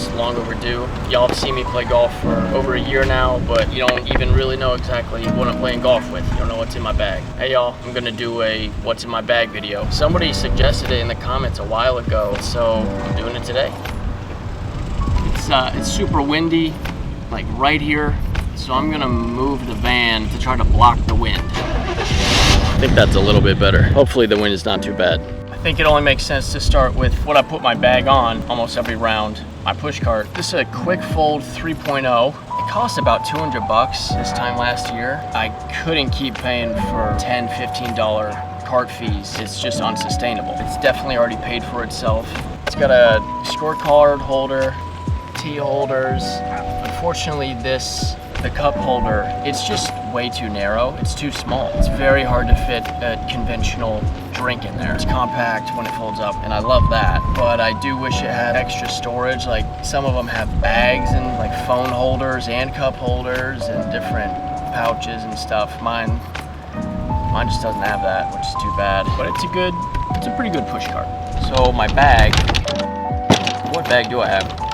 is long overdue. Y'all have seen me play golf for over a year now, but you don't even really know exactly what I'm playing golf with. You don't know what's in my bag. Hey y'all, I'm gonna do a what's in my bag video. Somebody suggested it in the comments a while ago, so I'm doing it today. It's super windy, like right here, so I'm gonna move the van to try to block the wind. I think that's a little bit better. Hopefully the wind is not too bad. I think it only makes sense to start with what I put my bag on almost every round, my push cart. This is a quick fold 3.0. It cost about 200 bucks this time last year. I couldn't keep paying for $10, $15 cart fees. It's just unsustainable. It's definitely already paid for itself. It's got a scorecard holder, tee holders. Unfortunately, the cup holder, it's just way too narrow. It's too small. It's very hard to fit a conventional drink in there. It's compact when it folds up, and I love that. But I do wish it had extra storage. Like some of them have bags and like phone holders and cup holders and different pouches and stuff. Mine just doesn't have that, which is too bad. But it's a pretty good push cart. So my bag, what bag do I have?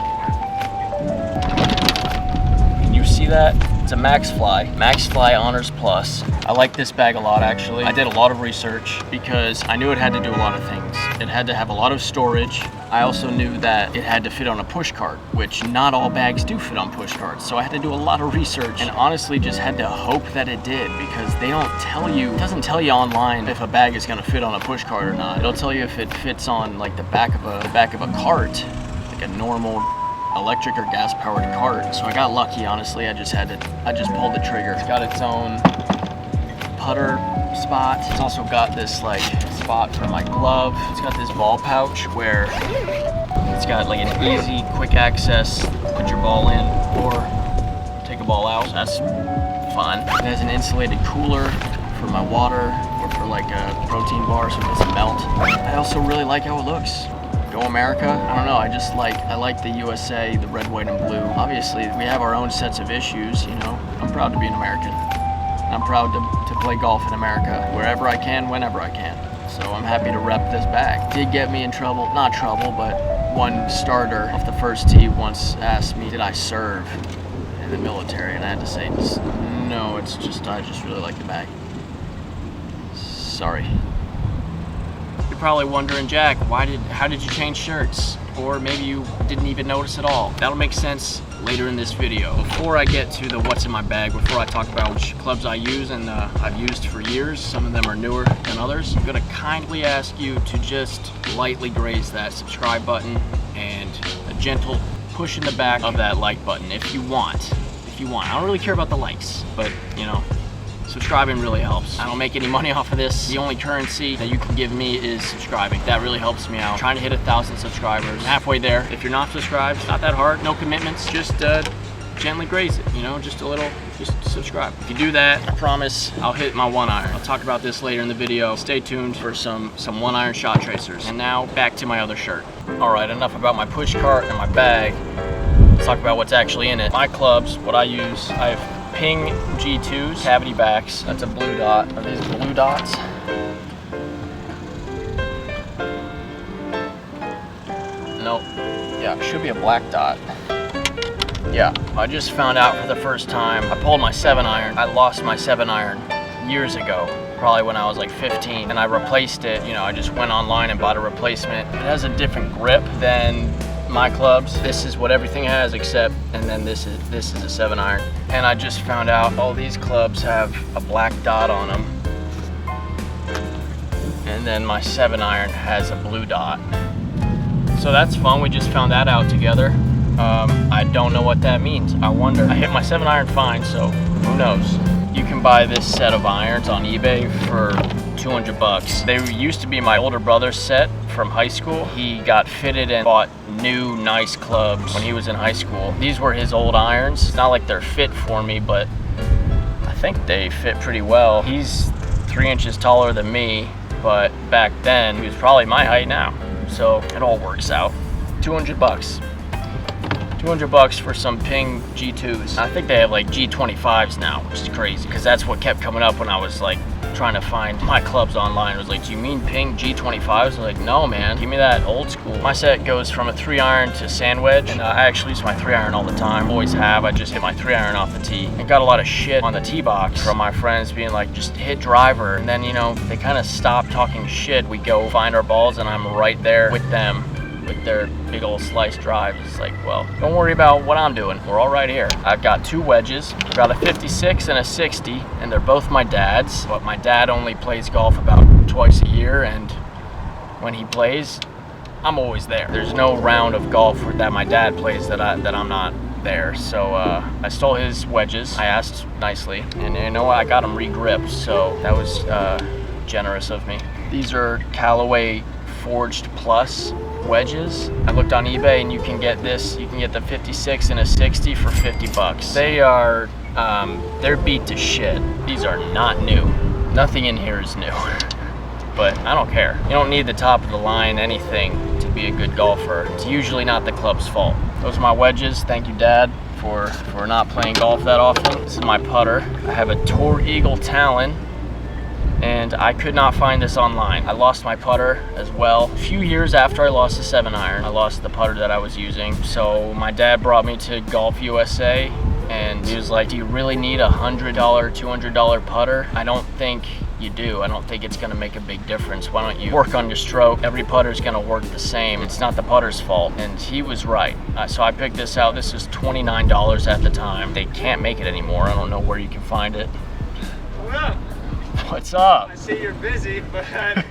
See that? It's a MaxFly Honors Plus. I like this bag a lot, actually. I did a lot of research because I knew it had to do a lot of things. It had to have a lot of storage. I also knew that it had to fit on a push cart, which not all bags do fit on push carts. So I had to do a lot of research and honestly just had to hope that it did, because they don't tell you, it doesn't tell you online if a bag is gonna fit on a push cart or not. It'll tell you if it fits on like the back of a cart, like a normal electric or gas powered cart. So I got lucky, honestly. I just pulled the trigger. It's got its own putter spot. It's also got this like spot for my glove. It's got this ball pouch where it's got like an easy, quick access, put your ball in or take a ball out. So that's fun. It has an insulated cooler for my water or for like a protein bar so it doesn't melt. I also really like how it looks. Go America. I don't know, I like the USA, the red, white, and blue. Obviously, we have our own sets of issues, you know. I'm proud to be an American. And I'm proud to play golf in America, wherever I can, whenever I can. So I'm happy to rep this bag. Did get me in trouble, not trouble, but one starter off the first tee once asked me, did I serve in the military? And I had to say, no, I just really like the bag. Sorry. You're probably wondering, Jack, how did you change shirts? Or maybe you didn't even notice at all. That'll make sense later in this video. Before I get to the what's in my bag, before I talk about which clubs I use and I've used for years, some of them are newer than others, I'm gonna kindly ask you to just lightly graze that subscribe button and a gentle push in the back of that like button if you want. I don't really care about the likes, but you know, subscribing really helps. I don't make any money off of this. The only currency that you can give me is subscribing. That really helps me out. I'm trying to hit 1,000 subscribers. I'm halfway there. If you're not subscribed, it's not that hard. No commitments. Just gently graze it, you know, just subscribe. If you do that, I promise I'll hit my 1-iron. I'll talk about this later in the video. Stay tuned for some 1-iron shot tracers. And now back to my other shirt. All right, enough about my push cart and my bag. Let's talk about what's actually in it. My clubs, what I use, I have Ping G2s, cavity backs. That's a blue dot. Are these blue dots? Nope. Yeah, it should be a black dot. Yeah, I just found out for the first time. I pulled my 7-iron. I lost my 7-iron years ago, probably when I was like 15, and I replaced it. You know, I just went online and bought a replacement. It has a different grip than my clubs. This is what everything has except, and then this is a 7-iron. And I just found out all these clubs have a black dot on them. And then my 7-iron has a blue dot. So that's fun, we just found that out together. I don't know what that means. I wonder. I hit my 7-iron fine, so who knows? You can buy this set of irons on eBay for 200 bucks. They used to be my older brother's set from high school. He got fitted and bought new nice clubs when he was in high school. These were his old irons. It's not like they're fit for me, but I think they fit pretty well. He's 3 inches taller than me, but back then he was probably my height now. So it all works out. 200 bucks. $200 for some Ping G2s. I think they have like G25s now, which is crazy because that's what kept coming up when I was like trying to find my clubs online. It was like, do you mean Ping G25s? I was like, no man, give me that old school. My set goes from a 3-iron to sand wedge, and I actually use my 3-iron all the time. Always have. I just hit my 3-iron off the tee. I got a lot of shit on the tee box from my friends being like, just hit driver. And then, you know, they kind of stopped talking shit. We go find our balls and I'm right there with them with their big old slice drive. It's like, well, don't worry about what I'm doing. We're all right here. I've got 2 wedges. I've got a 56 and a 60, and they're both my dad's, but my dad only plays golf about twice a year, and when he plays, I'm always there. There's no round of golf that my dad plays that I'm not there. So I stole his wedges. I asked nicely, and you know what? I got them re-gripped, so that was generous of me. These are Callaway Forged Plus wedges. I looked on eBay and you can get this. You can get the 56 and a 60 for $50. They are, they're beat to shit. These are not new. Nothing in here is new. But I don't care. You don't need the top of the line anything to be a good golfer. It's usually not the club's fault. Those are my wedges. Thank you, Dad, for not playing golf that often. This is my putter. I have a Tour Eagle Talon, and I could not find this online. I lost my putter as well. A few years after I lost the 7-iron, I lost the putter that I was using. So my dad brought me to Golf USA, and he was like, do you really need a $100, $200 putter? I don't think you do. I don't think it's gonna make a big difference. Why don't you work on your stroke? Every putter's gonna work the same. It's not the putter's fault. And he was right. So I picked this out. This was $29 at the time. They can't make it anymore. I don't know where you can find it. What's up? I see you're busy, but I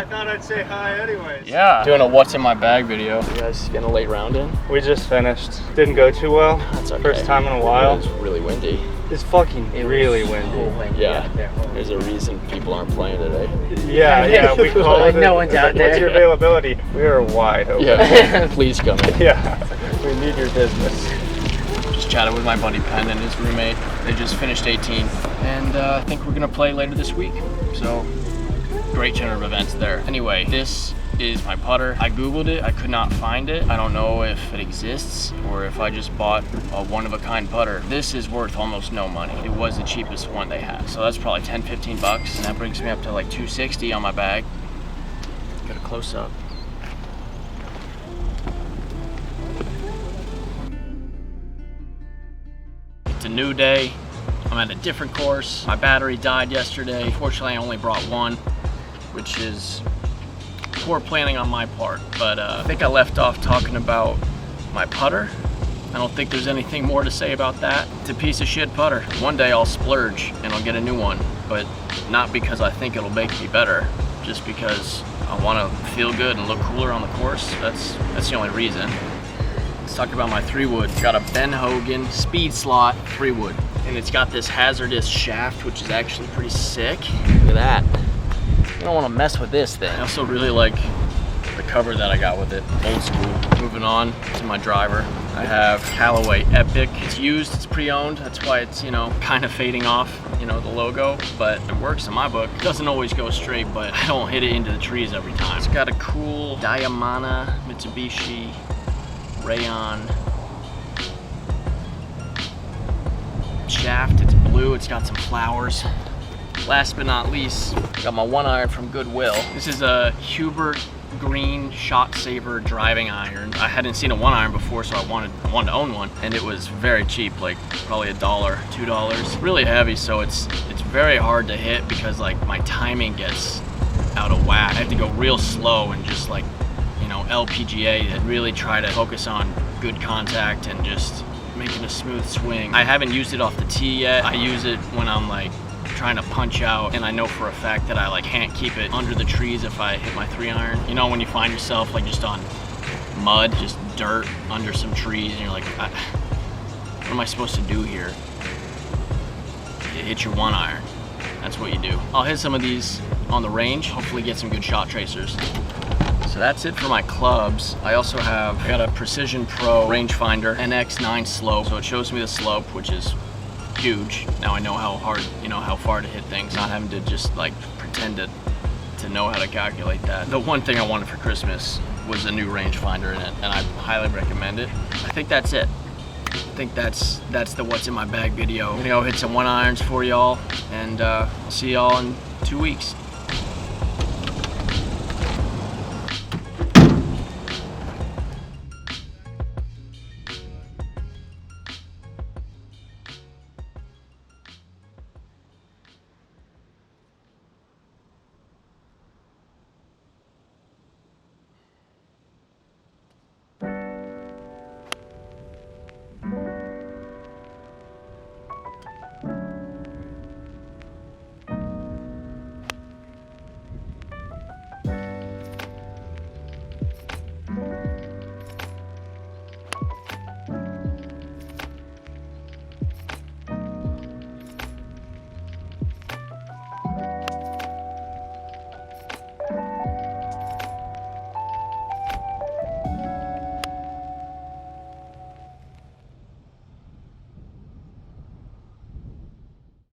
thought I'd say hi anyways. Yeah. Doing a what's in my bag video. You guys getting a late round in? We just finished. Didn't go too well. That's okay. First time in a while. It's really windy. It's fucking really windy. Yeah. There's a reason people aren't playing today. Yeah, we called like it. no one's out there. What's your availability? We are wide open. Yeah. Please come in. Yeah. We need your business. Just chatted with my buddy Penn and his roommate. They just finished 18, and I think we're gonna play later this week. So great turn of events there. Anyway, this is my putter. I googled it. I could not find it. I don't know if it exists or if I just bought a one-of-a-kind putter. This is worth almost no money. It was the cheapest one they had, so that's probably 10-15 bucks, and that brings me up to like 260 on my bag. Get a close-up. It's a new day. I'm at a different course. My battery died yesterday. Fortunately, I only brought one, which is poor planning on my part. But I think I left off talking about my putter. I don't think there's anything more to say about that. It's a piece of shit putter. One day I'll splurge and I'll get a new one, but not because I think it'll make me better, just because I want to feel good and look cooler on the course. That's the only reason. Let's talk about my 3-wood. Got a Ben Hogan speed slot 3-wood, and it's got this hazardous shaft, which is actually pretty sick. Look at that. You don't want to mess with this thing. I also really like the cover that I got with it. Old school. Moving on to my driver. I have Callaway Epic. It's used, it's pre-owned. That's why it's, you know, kind of fading off, you know, the logo, but it works in my book. It doesn't always go straight, but I don't hit it into the trees every time. It's got a cool Diamana Mitsubishi rayon shaft. It's blue, it's got some flowers. Last but not least, got my 1-iron from Goodwill. This is a Hubert Green Shot Saver driving iron. I hadn't seen a 1-iron before, so I wanted to own one, and it was very cheap, like probably $1, $2. Really heavy, so it's very hard to hit because like my timing gets out of whack. I have to go real slow and just like, you know, LPGA and really try to focus on good contact and just making a smooth swing. I haven't used it off the tee yet. I use it when I'm like trying to punch out, and I know for a fact that I like can't keep it under the trees if I hit my 3-iron. You know, when you find yourself like just on mud, just dirt under some trees, and you're like, what am I supposed to do here? You hit your 1-iron. That's what you do. I'll hit some of these on the range, hopefully get some good shot tracers. So that's it for my clubs. I also have, I got a Precision Pro rangefinder NX9 slope. So it shows me the slope, which is huge. Now I know how hard, you know, how far to hit things, not having to just like pretend to know how to calculate that. The one thing I wanted for Christmas was a new rangefinder in it, and I highly recommend it. I think that's it. I think that's the what's in my bag video. I'm gonna go hit some 1-irons for y'all, and I'll see y'all in 2 weeks.